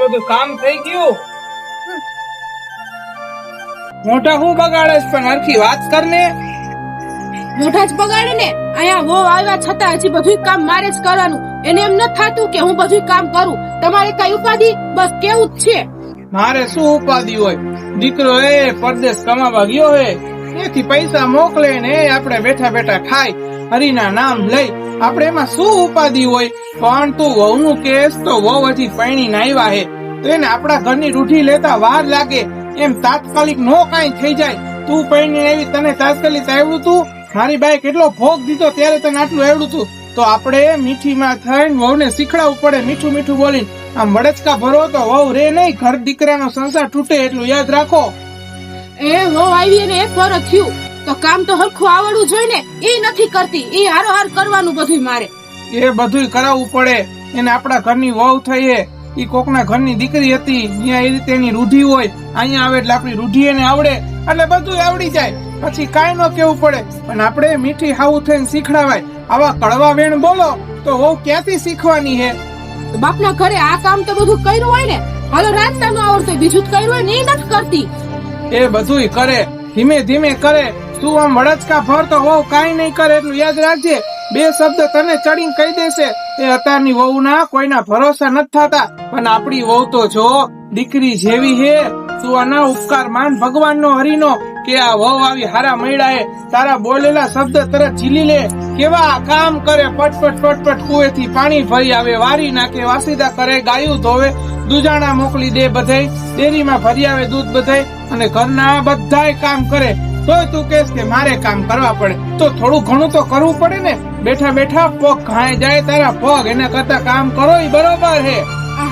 બધું કામ થઈ ગયું? મોટા હું બગાડે પણ હરખી વાત કરને. મોઢા જ બગાડે ને. અહીંયા વહુ આવ્યા છતાં હજી બધું કામ મારે જ કરવાનું. એને એમ નથી થતું કે હું બધું કામ કરું. તમારે કઈ ઉપાધિ? બસ કેવું જ છે. મારે શું ઉપાધિ હોય? દીકરો પરદેશ કમાવા ગયો હે, એથી પૈસા મોકલે ને આપણે બેઠા બેઠા ખાય, હરિના નામ લઈ. આપણે એમાં શું ઉપાધિ હોય? પણ તું વહુ નું કેસ તો વહુ હજી પૈણી આવ્યા હે, તો એને આપણા ઘરની રૂઢી લેતા વાર લાગે. એમ તાત્કાલિક નો કાંઈ થઈ જાય. તું પૈણી આવી, તને તાત્કાલિક આવડું તું? મારી બાઈ કેટલો ભોગ દીધો ત્યારે તને આટલું આવડું તું. તો આપણે મીઠીમાં થઈને વહુને શીખડાવવું પડે, મીઠું મીઠું બોલીને. આમ વડચકા ભરો તો વહુ રે નહીં, ઘર દીકરાનો સંસાર તૂટે એટલું યાદ રાખો. એ વહુ આવી ને એક વરસ થયું તો કામ તો હરખું આવડવું જોઈએ ને. એ નથી કરતી. એ હારો કરવાનું બધું મારે. એ બધું કરાવવું પડે. એને આપણા ઘરની વહુ થઈ હે, ઈ કોકના ઘરની દીકરી હતી, ત્યાં એ રીતે એની રૂઢી હોય. અહીંયા આવે એટલે આપણી રૂઢી એને આવડે એટલે બધું આવડી જાય, પછી કાંઈ ન કેવું પડે. પણ આપણે મીઠી હાવું થઈને શીખડાવાય. આવા કડવા વેણ બોલો તો વહુ ક્યાંથી શીખવાની હે? બાપના ઘરે આ કામ તો બધું કર્યું હોય ને. હાલો રાંધતા નો આવડતું, બીજું જ કર્યું હોય ને. એ નથી કરતી. એ બધું કરે, ધીમે ધીમે કરે. તું આમ વડચકા ભર તો વહુ કાંઈ નહીં કરે એટલું યાદ રાખજે. બે શબ્દ તને ચડીને કહી દેશે. એ અત્યારની વહુના કોઈના ભરોસા નથી થતા. પણ આપણી વહુ તો જો દીકરી જેવી હે. તું આના ઉપકાર માન ભગવાનનો, હરિનો, કે આ વહુ આવી હારા મળ્યા હે. તારા બોલેલા શબ્દ તરત ઝીલી લે. કેવા કામ કરે, પટપટ પટપટ કુએથી પાણી ભરી આવે, વારી નાખે, વાસીદા કરે, ગાયું ધોવે, દૂજાણા મોકલી દે, બધાય ડેરીમાં ભરી આવે દૂધ બધાય, અને ઘરના બધાય કામ કરે. તોય તું કહેશ કે મારે કામ કરવા પડે. તો થોડું ઘણું તો કરવું પડે ને. બેઠા બેઠા પગ ઘાય જાય તારા પગ, એના કરતા કામ કરો એ બરોબર હે.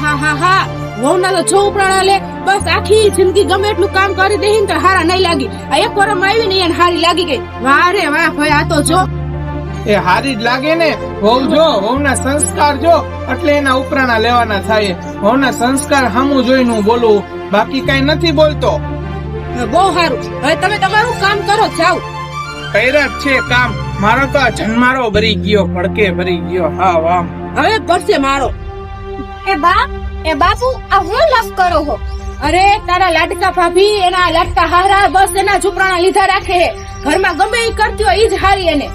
હા વહુના તો છો ઉપરાણા લે. બસ આખી જિંદગી ગમે એટલું કામ કરી દે તો હારા નહીં લાગી. આ એક વરમ આવી ને એને હારી લાગી ગઈ. વાહ રે વાહ ભાઈ, આ તો જો એ હારી જ લાગે ને. વહુ જો, વહુના સંસ્કાર જો, એટલે એના ઉપરાણા લેવાના થાય. વહુના સંસ્કાર સામું જોઈને હું બોલું, બાકી કઈ નથી બોલતો. બહુ સારું. હવે તમે તમારું કામ કરો, જાઓ. કર્યા જ છે કામ. મારો તો આ જન્મારો ભરી ગયો, ભડકે ભરી ગયો. હા વામ હવે પડશે મારો. એ બાપુ, આ હું લફ કરો હો? અરે તારા લાડકા ભાભી, એના લાડકા હારા બસ એના ઝૂપરાણા લીધા રાખે. ઘરમાં ગમે એ કરતી હોય ઈ જ હારી એને.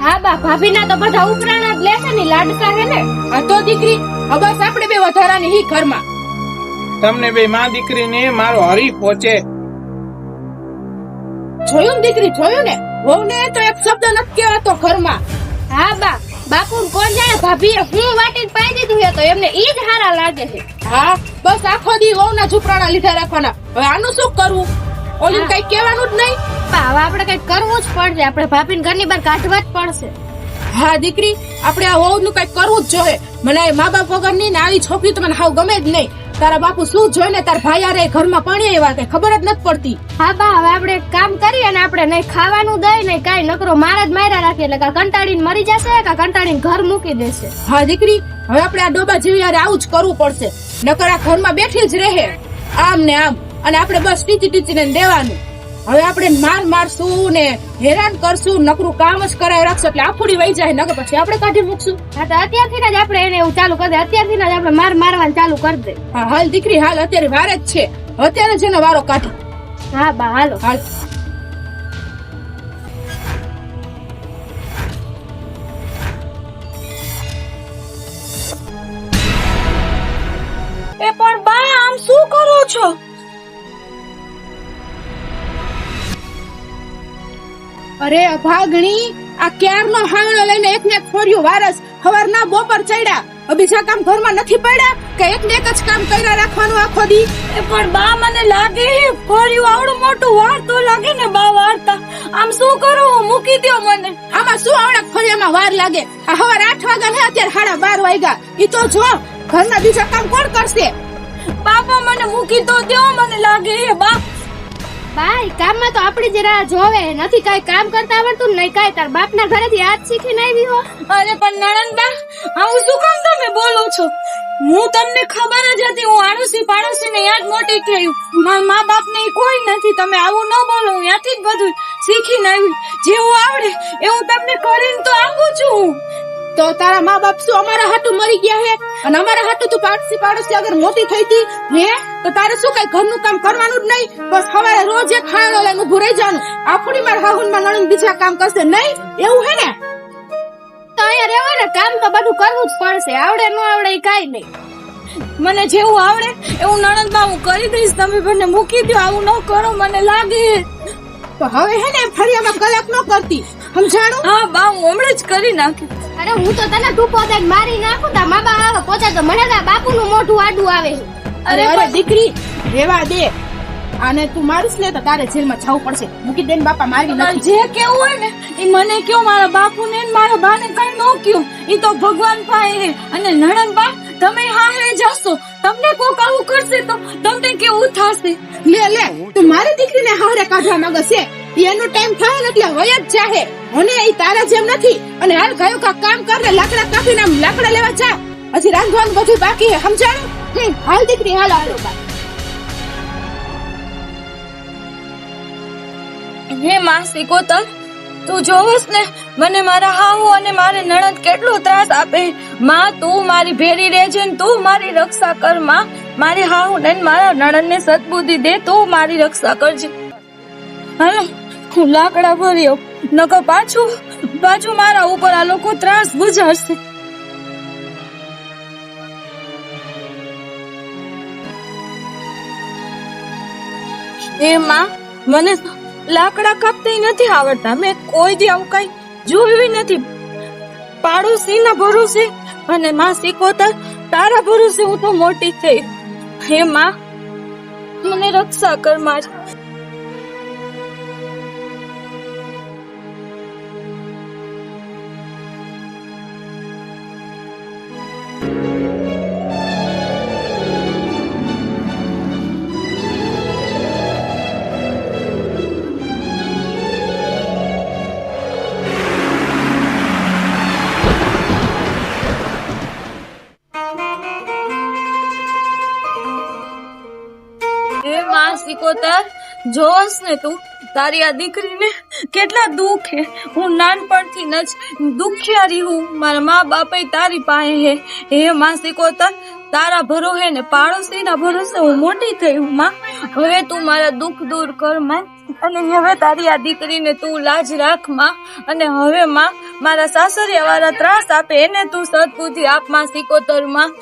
હા બા, ભાભી ના તો બધા ઉપરાણા જ લેશે ને, લાડકા હે ને. આ તો દીકરી, બસ આપણે બે વધારાની હી ઘરમાં. તમને બે માં દીકરીને મારો હરી પહોંચે. જોયું ને દીકરી, જોયું ને? વહુને તો એક શબ્દ નથી કહેવાતો ઘરમાં. હા બા, બાપુ કોણ જાણે ભાભીએ હું વાટીને પાઈ દીધું હે તો એમને ઈ જ હારા લાગે છે. હા બસ આખો દી વહુના ઝૂપરાણા લીધા રાખવાના. હવે આનું શું કરવું? ઓલું કઈ કહેવાનું જ નહીં. હવે આપણે કઈ કરવું જ પડશે. આપણે ભાભીને ઘરની બહાર કાઢવા જ પડશે. હા દીકરી, આપણે આ વહુનું કઈ કરવું જ જોઈએ. મને મા બાપ વગર ની ને આવી છોકરી તો મને હાવ ગમે જ નહીં. તારા બાપુ શું જોઈ ને તાર ભાઈ આરે ઘરમાં પાણી એવા કઈ ખબર જ નથી પડતી. હા બા, હવે આપણે કામ કરીએ અને આપણે નહીં ખાવાનું દઈ નહીં કઈ, નકરો મારા જ માર્યા રાખીએ એટલે કા કંટાળીને મરી જશે કા કંટાળીને ઘર મૂકી દેશે. હા દીકરી, હવે આપણે આ ડોબા જેવી યારે આવું જ કરવું પડશે. નકર આ ઘરમાં બેઠી જ રહે આમ ને આમ, અને આપણે બસ ટીચીને દેવાનું. હવે આપણે માર મારશું ને હેરાન કરશું, નકરું કામ જ કરાવી રાખશું એટલે આફુડી વહી જાય. નકર પછી આપણે કાઢી મૂકશું. હા તો અત્યારથી જ આપણે એને એવું ચાલુ કરી દે. અત્યારથી જ આપણે મારવાનું ચાલુ કરી દે. હા હાલ દીકરી હાલ, અત્યારે વાર જ છે. અત્યારે જ એનો વારો કાઢી. હા બા હાલો. હાલ. એ પણ બા, આમ શું કરો છો? અરે અભાગણી, આ ક્યારનો હાવણો લઈને એક ને એક ફોર્યું વારસ. સવારના બપોર ચડ્યા, બીજા કામ ઘરમાં નથી પડ્યા કે એક ને એક જ કામ કર્યા રાખવાનું આખો દી? પણ બા, મને લાગે ફોર્યું આવડું મોટું વાર તો લાગે ને બા વારતા. આમ શું કરું? મૂકી દો મને. આમાં શું આવડે ફોર્યામાં વાર લાગે? આ સવાર 8 વાગ્યા ને અત્યારે 12:30 વાગ્યા. ઈ તો જો ઘરના બીજા કામ કોણ કરશે? બાપા મને મૂકી તો દો, મને લાગે હે બા. બાય, કામમાં તો આપણી જ રાહ જોવે. નથી કાઈ કામ કરતા આવડતું નહીં કાઈ. તાર બાપના ઘરેથી આજ શીખીને આવી હો. અરે પણ નણંદબા, આવું શું કામ તમે બોલો છો? હું તમને ખબર જ હતી. હું આડોશી પાડોશી ને યાદ મોટી થયું. મારા મા બાપ ને કોઈ નથી. તમે આવું ન બોલો. હું ત્યાંથી જ બધું શીખીને આવી. જેવું આવડે એવું તમને કરીને તો આપું છું. તો તારા મા બાપ શું અમારા હાટુ મરી ગયા હે અને અમારા હાટુ તું પાડોશી અગર મોટી થઈ હતી હે તો તારે શું કઈ ઘરનું કામ કરવાનું જ નહીં? બસ સવારે રોજ એક ખાણો લઈને ઉભું રહી જવાનું. આપણી માર હાહુનમાં નણંદ બીજા કામ કરશે નહીં? એવું હે ને? તો અહીંયા રહેવા ને કામ તો બધું કરવું જ પડશે. આવડે ન આવડે ઈ કાઈ નહીં. મને જેવું આવડે એવું નણંદ બા હું કરી દઈશ. તમે બંને મૂકી દો, આવું ન કરો, મને લાગે. તો હવે હે ને ફરિયામાં કલાક ન કરતી, સમજાણું? હા બા, હું હમણાં જ કરી નાખી. અરે હું તો તને ટૂંકો દઈને મારી નાખું. તા મા બા આવે પોતે તો મને તા બાપુનું મોઢું આડું આવે છે. અરે દીકરી રેવા દે. આને તું મારીશ ને તો તારે જેલમાં જવું પડશે. મૂકી દે ને બાપા, મારી નથી. જે કેવું હોય ને એ મને કયો. મારા બાપુ ને મારા બાને કઈ ન કયો. એ તો ભગવાન પાસે હે. અને નણંદ બા તમે હા હે જશો, તમને કોક આવું કરશે તો તમને કેવું થશે? લે તું મારી દીકરીને હારે કાઢવા માંગે છે. એનો ટાઈમ થાય ને એટલે વય જ જાહે. અને એ તારા જેમ નથી. અને હાલ ગયો કામ કર ને લાકડા કાપીને આમ લાકડા લેવા જા. હજી રાંધવાનું બધું બાકી હે, સમજાણું? હાલ દીકરી, હાલો બા. હે માં સિકોતર, તું જોવસ ને મને મારા હાહુ અને મારે નણંદ કેટલો ત્રાસ આપે. માં તું મારી ભેરી રહેજે ને તું મારી રક્ષા કર. માં મારી હાહુ ને મારા નણંદ ને સદબુદ્ધિ દે, તું મારી રક્ષા કરજે. હાલો હું લાકડા ભર્યો, નકર પાછું મારા ઉપર આ લોકો ત્રાસ ગુજારશે. એ માં મને લાકડા કાપતા નથી આવડતા. મેં કોઈ દી આવું કઈ જોયું નથી. પાડોશી ના ભરોસે અને માં સિકોતર તારા ભરોસે હું તો મોટી થઈ. હે માં, મને રક્ષા કર મારી. સિકોતર જોસ ને તું તારી આ દીકરીને કેટલા દુઃખ હે. હું નાનપણથી જ દુખિયારી હું. મારા મા બાપ તારી પાસે હે. હે માં સિકોતર, તારા ભરોસે ને પાડોશી ના ભરોસે હું મોટી થઈ હું. માં હવે તું મારા દુઃખ દૂર કર માં. અને હવે તારી આ દીકરીને તું લાજ રાખ માં. અને હવે માં મારા સાસરિયા વાળા ત્રાસ આપે એને તું સદબુદ્ધિ આપ માં સિકોતર. માં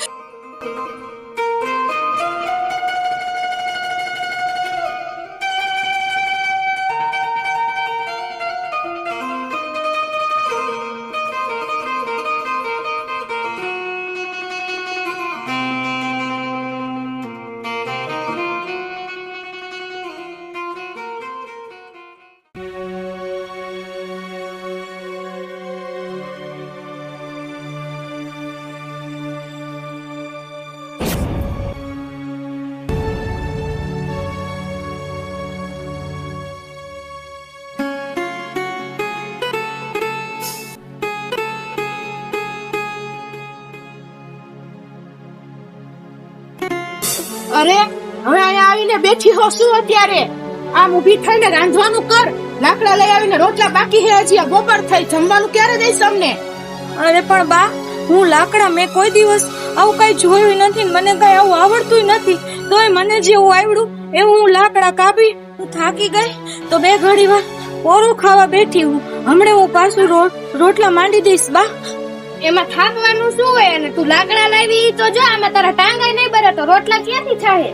અરે હવે અહીંયા આવીને બેઠી હો શું અત્યારે? આમ ઊભી થઈને રાંધવાનું કર. લાકડા લઈ આવીને રોટલા બાકી હે હજી. આ બપોર થઈ, જમવાનું ક્યારે દઈશ તમને? અરે પણ બા, હું લાકડા મેં કોઈ દિવસ આવું કઈ જોયું નથી. મને કઈ આવું આવડતું નથી. તોય મને જેવું આવડ્યું એવું હું લાકડા કાપી હું થાકી ગઈ તો બે ઘડી વાર પોરું ખાવા બેઠી હું. હમણાં હું પાછું રોટલા માંડી દઈશ બા. એમાં થાકવાનું શું હોય? અને તું લાકડા લાવી તો જો આમાં તારા ટાંગાઈ નહીં બરે તો રોટલા ક્યાંથી થાય?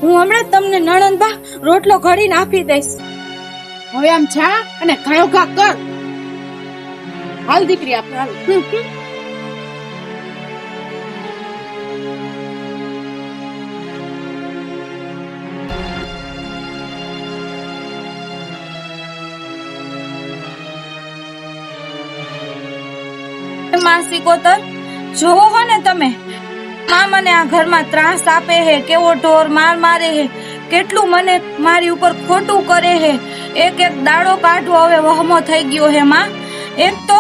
હું હમણાં તમને નણંદ બા રોટલો ઘડીને આપી દઈશ. હવે આમ જા અને ઘાયો ઘા કર. હાલ દીકરી આપણે માં સિકોતર જોવો હો ને તમે, માં મને આ ઘરમાં ત્રાસ આપે હે. કેવો ઢોર મારે હે, કેટલું મને મારી ઉપર ખોટું કરે હે. એક દાડો કાઢવો હવે વહમો થઈ ગયો હે માં. એક તો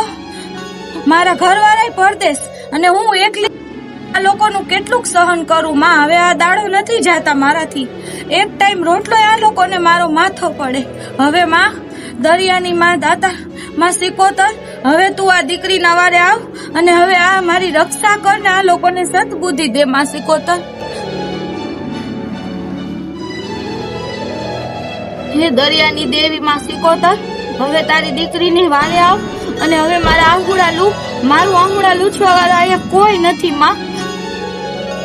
મારા ઘરવાળા પરદેશ અને હું એકલી આ લોકોનું કેટલું સહન કરું માં. હવે આ દાડો નથી જાતા મારાથી. એક ટાઈમ રોટલો આ લોકોને મારો માથો પડે. હવે માં દરિયાની માં દાતા માં સિકોતર, હવે તું આ દીકરીના વારે આવ અને હવે આ મારી રક્ષા કર ને આ લોકોને સદબુદ્ધિ દે માં સિકોતર. હે દરિયાની દેવી માં સિકોતર, હવે તારી દીકરીની વારે આવ અને હવે મારું આંગુડા લૂછવા વાળા અહીંયા કોઈ નથી માં.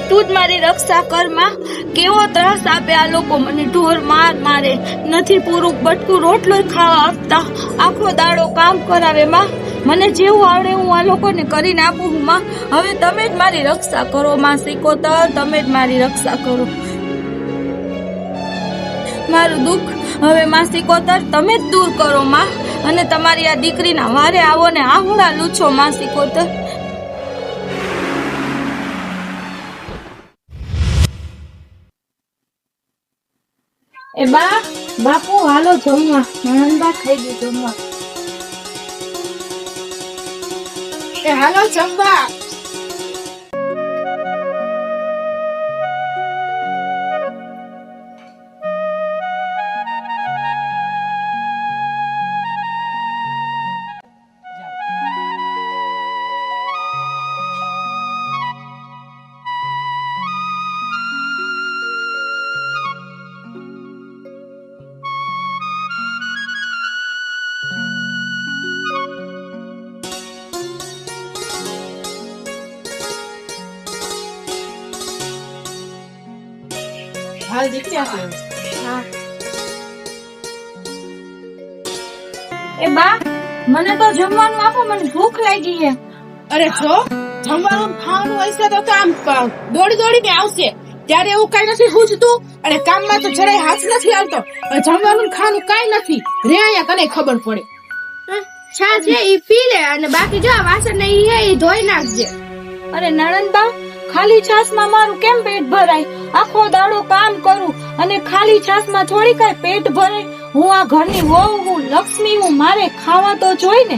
તું જ મારી રક્ષા કર માં. કેવો ત્રાસ આપે આ લોકો મને, ઢોર મારે, નથી પૂરું બટકું રોટલો ખાવા આપતા, આખો દાડો કામ કરાવે માં. મને જેવું આવડે હું આ લોકોને કરીને આપું હું માં. હવે તમે જ મારી રક્ષા કરો માં સિકોતર, તમે જ મારી રક્ષા કરો. મારું દુઃખ હવે માં સિકોતર તમે જ દૂર કરો માં, અને તમારી આ દીકરીના વારે આવો ને આંગળા લૂછો માં સિકોતર. એ બાપુ હાલો જમવા, નણંદબા ખાઈ ગયું જમવા. એ હાલો જમવા. હાલ દીકરી આપી. હા એ બા, મને તો જમવાનું આપો, મને ભૂખ લાગી છે. અરે જો જમવાનું ખાવાનું હશે તો આમ દોડી દોડીને આવશે, ત્યારે એવું કઈ નથી પૂછતું અને કામમાં તો જરાય હાથ નથી આવતો. જમવાનું ખાવાનું કઈ નથી રે, અહીંયા તને ખબર પડે. છાશ છે ઈ પી લે અને બાકી જો વાસણ ને ઈ ધોઈ નાખજે. અરે નણંદબા, ખાલી છાશમાં મારું કેમ પેટ ભરાય? આખો દાડો કામ કરું અને ખાલી છાશમાં થોડી કઈ પેટ ભરાય? હું આ ઘરની વહુ, હું લક્ષ્મી, હું મારે ખાવા તો જોઈ ને.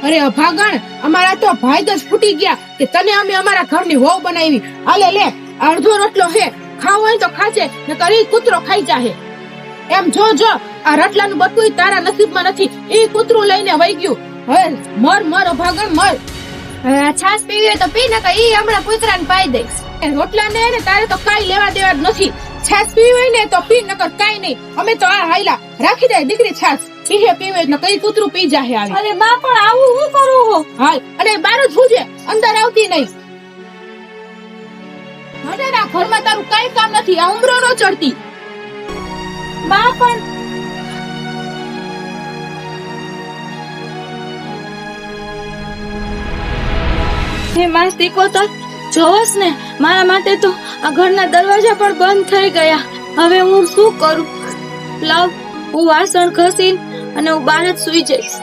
અરે અભાગણ, અમારા તો ભાઈ જ ફૂટી ગયા કે તને અમે અમારા ઘરની વહુ બનાવી. હાલે લે, અડધો રોટલો હે, ખાવો હોય તો ખાજે ને કરી કૂતરો ખાઈ જાહે. એમ જો આ રટલાનું બટકું તારા નસીબમાં નથી, એ કૂતરું લઈને વહી ગયું. હવે મર અભાગણ મર. છાશ પીવી હોય તો પી, નકર ઈ હમણાં કૂતરાને પાઈ દઈશ. એ રોટલા ને તારે તો કાઈ લેવા દેવા જ નથી. છાશ પીવી હોય ને તો પી, નકર કાઈ નહીં. અમે તો આ હાઈલા રાખી દે દીકરી છાશ પીહે પીવે એટલે કઈ કૂતરું પી જાહે. આવી અરે બા, પણ આવું હું કરું હો? હાલ અને બાર જ ભૂજે, અંદર આવતી નહીં. મને ના ઘરમાં તારું કઈ કામ નથી, આ ઉમરો નો ચડતી. બા પણ હે માં સિકોતર, જોવસ ને મારા માટે તો આ ઘરના દરવાજા પણ બંધ થઈ ગયા. હવે હું શું કરું? લાવ, હું વાસણ ઘસીને અને હું બહાર જ સુઈ જઈશ.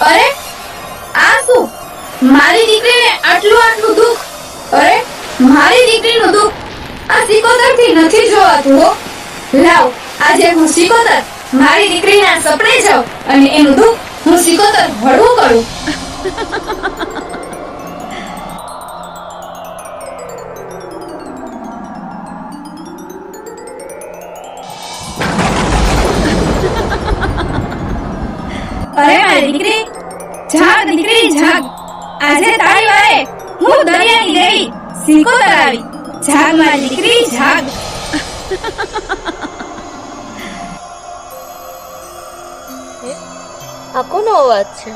અરે આ શું? મારી દીકરીને આટલું દુઃખ? અરે મારી દીકરીનું દુઃખ આ સિકોતર થી નથી જોવાતું હો. લાવ, આજે હું સિકોતર મારી દીકરીના સપને જાઉં અને એનું દુઃખ હું સિકોતર હળવું કરું. અરે મારી દીકરી, જાગ દીકરી જાગ. આજે તારી વારે હું દરિયાની દેવી સિકોતર આવી. જાગ મારી દીકરી જાગ. આ કોનો અવાજ છે?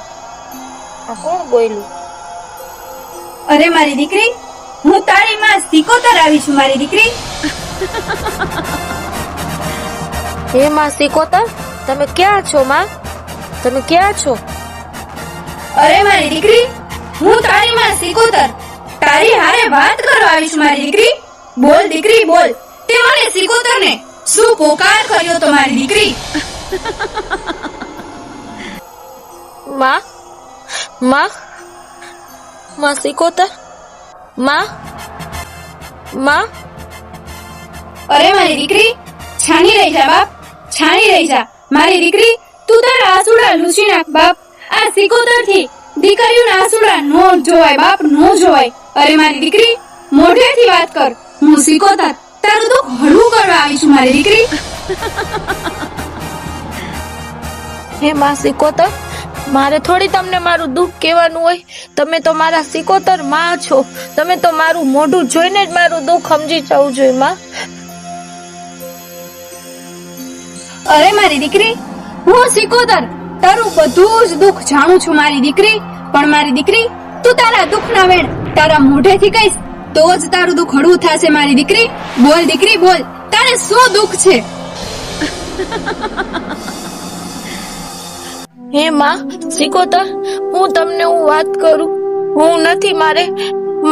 આ કોણ બોલ્યું? અરે મારી દીકરી, હું તારી માં સિકોતર આવી છું મારી દીકરી. હે માં સિકોતર, તમે ક્યાં છો માં? તમે ક્યાં છો? અરે મારી દીકરી, હું તારી માં સિકોતર તારી હારે વાત કરવા આવી છું મારી દીકરી. બોલ દીકરી બોલ, તે મને સિકોતર ને શું પોકાર કર્યો તો મારી દીકરી? માં, માં, માં સિકોતર, માં, માં. અરે મારી દીકરી, છાની રહી જા બાપ, છાની રહી જા મારી દીકરી. તું તારા આસુડા લૂછી નાખ બાપ. આ સિકોતર થી દીકરીઓના આસુડા નો જોવાય બાપ, નો જોવાય. અરે મારી દીકરી, મોઢેથી વાત કર. હું સિકોતર તારું દુઃખ હળવું કરવા આવી છું મારી દીકરી. હે માં સિકોતર, મારે થોડી તમને મારું દુઃખ કહેવાનું હોય. તમે તો મારા સિકોતર માં છો. તમે તો મારું મોઢું જોઈને જ મારું દુઃખ સમજી જવું જોઈએ માં. અરે મારી દીકરી, હું સિકોતર તારું બધું જ દુઃખ જાણું છું મારી દીકરી. પણ મારી દીકરી, તું તારા દુઃખના વેણ તારા મોઢેથી કહીશ તો જ તારું દુઃખ હળવું થશે મારી દીકરી. બોલ દીકરી બોલ, તારે શું દુઃખ છે? હે માં સિકોતર, હું તમને વાત કરું. હું નથી મારે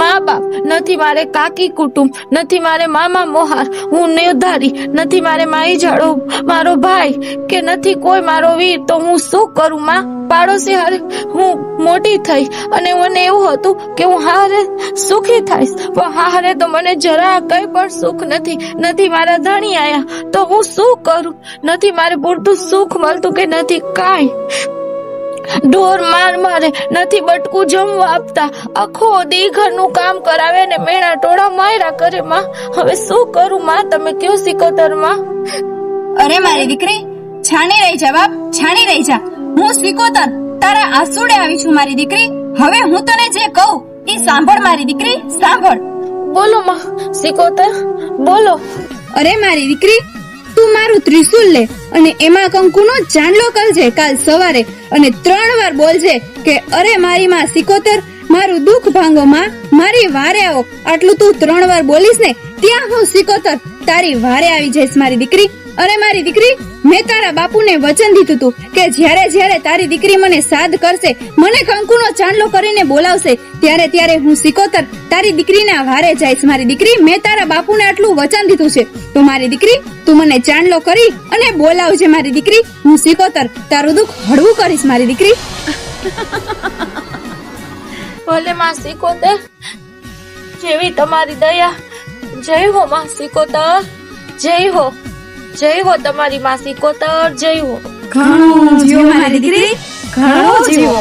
મા બાપ, નથી મારે કાકી કુટુંબ, નથી મારે મામા મોહાર, હું નેવધારી, નથી મારે માઈ જાડો મારો ભાઈ, કે નથી કોઈ મારો વીર. તો હું શું કરું માં? પાડોશી હારે હું મોટી થઈ અને મને એવું હતું કે હું હારે સુખી થઈશ, પણ હારે તો મને જરા કઈ પણ સુખ નથી. નથી મારા ધણી આયા તો હું શું કરું? નથી મારે પૂરતું સુખ મળતું કે નથી કાંઈ. ઢોર માર મારે, નથી બટકું જમવા આપતા, આખો દી ઘરનું કામ કરાવે ને મેણા ટોળા માર્યા કરે માં. હવે શું કરું માં? તમે કયો સિકોતર માં. અરે મારી દીકરી, છાણી રહી જા બાપ, છાણી રહી જા. હું સિકોતર તારા આસુડે આવી છું મારી દીકરી. હવે હું તને જે કહું એ સાંભળ મારી દીકરી, સાંભળ. બોલો માં સિકોતર, બોલો. અરે મારી દીકરી, તું મારું ત્રિશુલ લે અને એમાં કંકુનો ચાંદલો કરજે કાલ સવારે અને 3 વાર બોલજે કે અરે મારી માં સિકોતર, મારું દુઃખ ભાંગો માં, મારી વારે આવો. આટલું તું 3 વાર બોલીશ ને ત્યાં હું સિકોતર તારી વારે આવી જઈશ મારી દીકરી. અરે મારી દીકરી, મેં તારા બાપુને વચન દીધું તું કે જ્યારે જ્યારે તારી દીકરી મને સાદ કરશે, મને કંકુનો ચાંદલો કરીને બોલાવશે, ત્યારે ત્યારે હું સિકોતર તારી દીકરીના વારે જઈશ મારી દીકરી. મેં તારા બાપુને આટલું વચન દીધું છે. તો મારી દીકરી, તું મને ચાંદલો કરી અને બોલાવજે મારી દીકરી. હું સિકોતર તારું દુઃખ હળવું કરીશ મારી દીકરી. ભલે માં સિકોતર, જેવી તમારી દયા. જય હો માં સિકોતર, જય હો, જય હો તમારી માં સિકોતર, જય હો. ઘણું જીવો મારી દીકરી, ઘણું જીવો.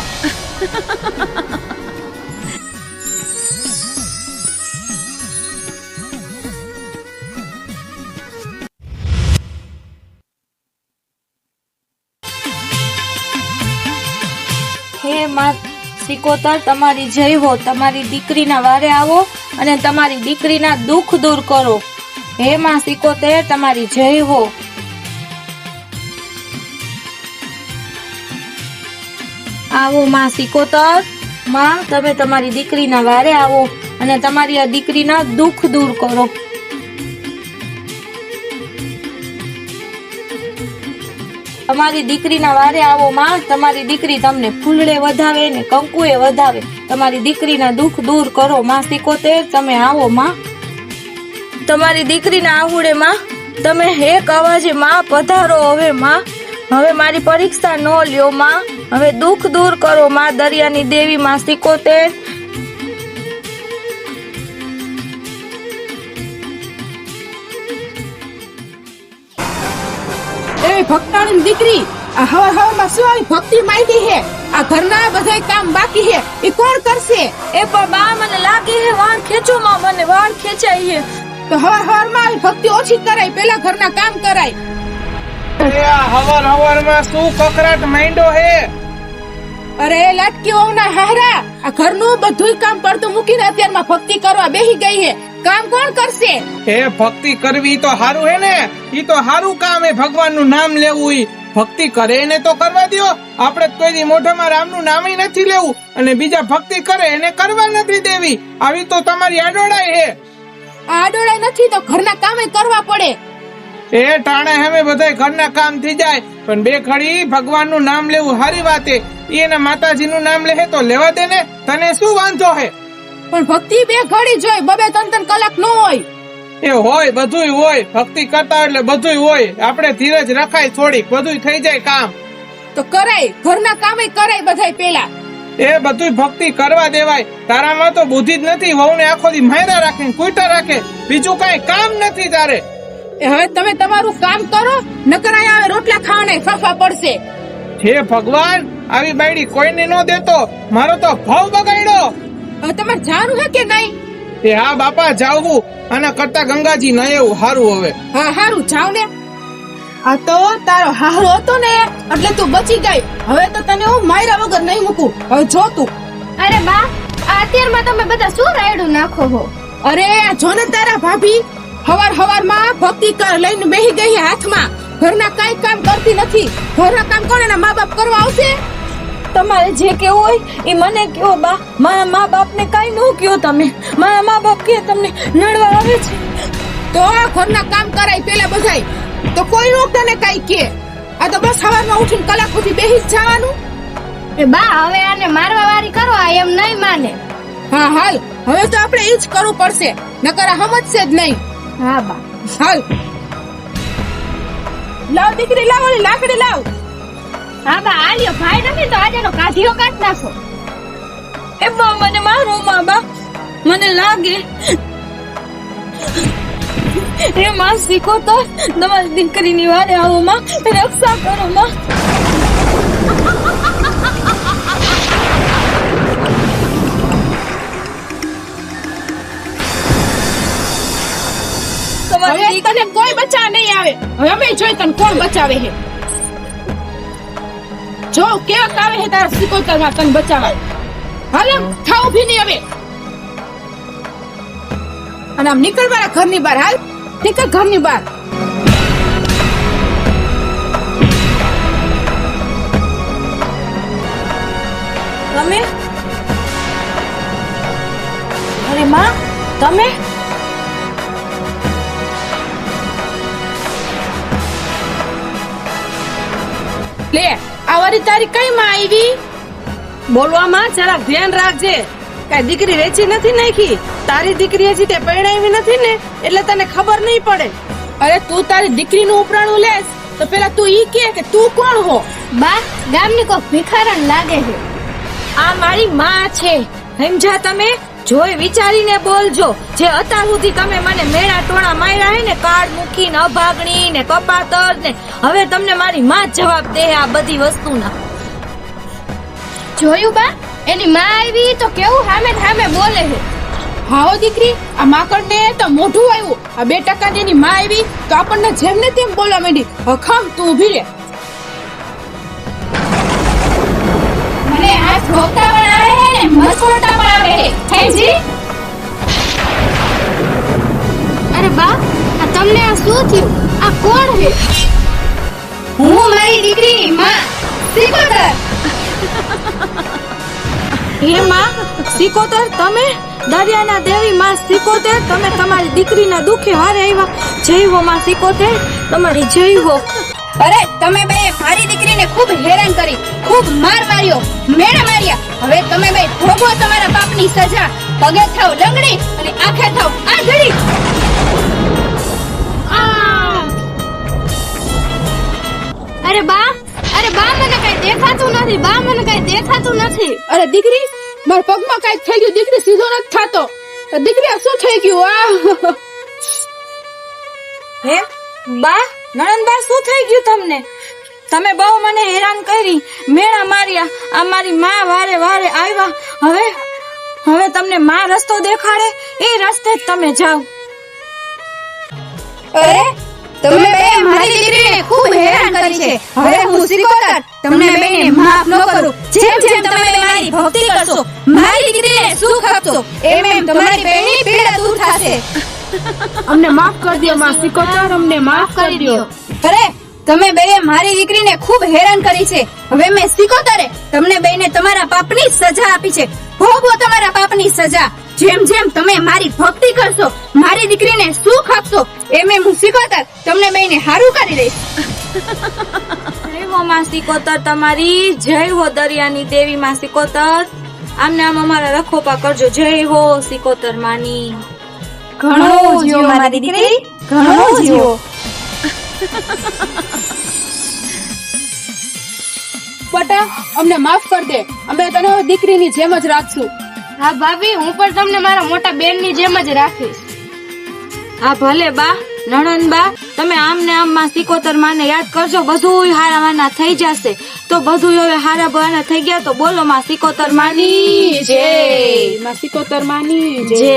હે માં સિકોતર, તમારી જય હો. તમારી દીકરીના વારે આવો અને તમારી દીકરીના દુઃખ દૂર કરો. હે માં સિકોતર, તમારી જય હો. આવો માં સિકોતર, માં તમે તમારી દીકરીના વારે આવો અને તમારી આ દીકરીના દુઃખ દૂર કરો. તમારી દીકરીના વારે આવો માં. તમારી દીકરી તમને ફૂલડે વધાવે ને કંકુએ વધાવે. તમારી દીકરીના દુઃખ દૂર કરો માં સિકોતર, તમે આવો માં. તમારી દીકરીના આહુડે માં તમે એક અવાજે માં પધારો હવે માં. હવે મારી પરીક્ષા ન લ્યો માં. હવે દુઃખ દૂર કરો માં, દરિયાની દેવી માં સિકોતર. એ ભક્તાણી દીકરી, આ હવાર હવારમાં શું આવી ભક્તિ માંડી હે? આ ઘરના બધા કામ બાકી હે, એ કોણ કરશે? એ પણ બા મને લાગે હે વાળ ખેંચો માં, મને વાળ ખેંચાય હે. તો હવાર હવારમાં આવી ભક્તિ ઓછી કરાય, પેલા ઘરના કામ કરાય. એ આ હવાર હવારમાં શું કકરાટ માંડ્યો હે? અરે લાટકી વહુના હારા, આ ઘરનું બધુંય કામ પડતું મૂકીને અત્યારમાં ભક્તિ કરવા બેહી ગઈ હે. કામ કોણ કરશે? એ ભક્તિ કરવી તો હારું હે ને, ઈ તો હારું કામ હે. ભગવાનનું નામ લેવું ઈ ભક્તિ કરે એને તો કરવા દ્યો. આપણે કોઈ દી મોઢામાં રામનું નામ નથી લેવું અને બીજા ભક્તિ કરે એને કરવા નથી દેવી. આવી તો તમારી આડોળાઈ હે. આડોળાઈ નથી તો ઘરના કામે કરવા પડે. એ ટાણે હવે બધા ઘરના કામ થઈ જાય, પણ બે ઘડી ભગવાનનું નામ લેવું હારી વાત હે. એના માતાજીનું નામ લે તો લેવા દે ને, તને શું વાંધો હે? પણ ભક્તિ બે ઘડી જોઈ, 2-3 કલાક નો હોય. એ હોય, બધુંય હોય. ભક્તિ કરતા એટલે બધુંય હોય. આપણે ધીરજ રખાય થોડીક, બધુંય થઈ જાય કામ. તો કરાય, ઘરના કામે કરાય બધાય પેલા. એ બધુંય ભક્તિ કરવા દેવાય. તારામાં તો બુદ્ધિ જ નથી. વહુને આખો દી માયરા રાખે, કુઈટા રાખે, બીજું કઈ કામ નથી તારે. હવે તમે તમારું કામ કરો, નકર અહીંયા હવે રોટલા ખાવાના ફાફા પડશે. હે ભગવાન, આવી બાયડી કોઈને ન દેતો. મારો તો ભાવ બગાડ્યો. હવે તમારે જાણું હે કે નહીં? એ હા બાપા જાવું અને કરતા ગંગાજી ન એવું હારું હવે. હા હારું જાવ ને. આ તો તારો હારો હતો ને એટલે તું બચી ગઈ. હવે તો તને હું માર્યા વગર નહીં મૂકું. હવે જો તું. અરે બા આ અત્યારમાં તમે બધા શું રાયડું નાખો હો? અરે જો ને તારા ભાભી હવાર ભક્તિ કર લઈને બેહી ગઈ હાથમાં. ઘરના કાઈ કામ કરતી નથી. ઘરના કામ કોણ એના મા બાપ કરવા આવશે? તમારે જે કેવું હોય એ મને કયો બા. મારા મા બાપને કાઈ ન કયો તમે. મારા મા બાપ કે તમને નડવા આવે છે તો આ ઘરના કામ કરાય પેલા બધાય. તો કોઈ નો તને કાઈ કે. આ તો બસ સવારમાં ઉઠીને કલાક સુધી બેહી જ જવાનું. એ બા હવે આને મારવા વાળી કરો એમ નહીં માને. હા હાલ હવે તો આપણે ઈ જ કરવું પડશે. નકર આ સમજશે જ નહીં. હા બા હાલ લાવ દીકરી લાવ ઓલી લાકડી લાવ. હા બા આલ્યો ભાઈ નથી તો આજેનો કાઢીઓ કાઢ નાખો. એ બા મને મારો મા બા મને લાગે. એ માં શીખો તો તમારી દીકરીની વારે આવો માં. રક્ષા કરો માં. હવે તને કોઈ બચા નહીં આવે. હવે અમે જોઈ તને કોણ બચાવે છે. જો કેવક આવે છે તારા સિકોતરમાં તને બચાવવા. હાલ આમ થાવ ઉભી નહીં હવે. અને આમ નીકળ મારા ઘરની બહાર. હાલ નીકળ ઘરની બહાર. તમે અરે માં તમે લે આ વારી તારી કઈ માં આવી? બોલવામાં જરાક ધ્યાન રાખજે. કઈ દીકરી વેચી નથી નાખી. તારી દીકરી હજી તે પરણાવી નથી ને એટલે તને ખબર નહીં પડે. અરે તું તારી દીકરીનું ઉપરાણું લેસ તો પેલા તું ઈ કે તું કોણ હો? બા ગામની કોઈ ભિખારણ લાગે છે. આ મારી માં છે સમજ્યા તમે. જોઈ વિચારીને બોલજો. જે અત્યાર સુધી તમે મને મેળા ટોણા માર્યા હે ને કાર્ડ મૂકીને અભાગણી ને કપાતર ને હવે તમને મારી માં જ જવાબ દે આ બધી વસ્તુના. જોયું બા એની માં આવી તો કેવું સામે બોલે છે. હાઓ દીકરી આ માકડ ને તો મોઢું આવ્યું. આ 2% ની એની માં આવી તો આપણને જેમ ને તેમ બોલવા માંડી. હખમ તું ઊભી રે. મને હાથ ભોગતા પણ આવે છે ને મસોટા પણ આવે છે. હેજી અરે બા આ તમને આ શું થયું? આ કોણ છે? હું મારી દીકરીની માં સિકોતર. હે માં સિકોતર તમે દરિયાના દેવી માં સિકોતર તમે તમારી દીકરીના દુખે હારે આવ્યા. જય હો માં સિકોતર તમારી જય હો. અરે તમે બે મારી દીકરીને ખૂબ હેરાન કરી, ખૂબ માર માર્યો, મેણા માર્યા. હવે તમે બે ભોગવો તમારા પાપની સજા. પગે થાવ લંગડી અને આંખે થાવ આંધળી. અરે બા મને કઈ દેખાતું નથી. બા મને કઈ દેખાતું નથી. અરે દીકરી મારા પગમાં કઈ થઈ ગયું. દીકરી સીધો નથી થાતો. દીકરી આ શું થઈ ગયું? આ હે બા નણંદબા શું થઈ ગયું તમને? તમે બહુ મને હેરાન કરી, મેણા માર્યા. આ મારી માં વારે વારે આવ્યા. હવે તમને માં રસ્તો દેખાડે એ રસ્તે જ તમે જાઓ. અરે તમે બે મારી દીકરીને ખૂબ હેરાન કરી છે. હવે હું સિકોતર તમને બેને માફ ન કરું. જેમ જેમ તમે મારી ભક્તિ કરશો, મારી દીકરીને સુખ આપશો, એમ એમ તમારી બેની પીડા દૂર થશે. અમને માફ કરી દો માં સિકોતર. અમને માફ કરી દો. અરે તમે બેએ મારી દીકરીને ખૂબ હેરાન કરી છે. હવે મેં સિકોતરે તમને બેને તમારા પાપની સજા આપી છે. ભોગવો તમારા પાપની સજા. જેમ જેમ તમે મારી ભક્તિ કરશો, મારી દીકરીને સુખ આપશો, એમ એમ હું સિકોતર તમને બેને હારું કરી દઈશ. જય હો માં સિકોતર તમારી. જય હો દરિયાની દેવી માં સિકોતર. આમને આમ અમારા રખોપા કરજો. જય હો સિકોતર માની. ઘણું જીવો મારી દીકરી, ઘણું જીવો. બટા અમને માફ કરી દે. અમે તને હવે દીકરીની જેમ જ રાખશું. હા ભાભી હું પણ તમને મારા મોટા બેનની જેમ જ રાખીશ. હા ભલે બા નણંદ બા તમે આમને આમ માં સિકોતર માને યાદ કરજો. બધું હારા માના થઈ જશે. તો બધું હવે હારા બાના થઈ ગયા તો બોલો માં સિકોતર માની જય. માં સિકોતર માની જય.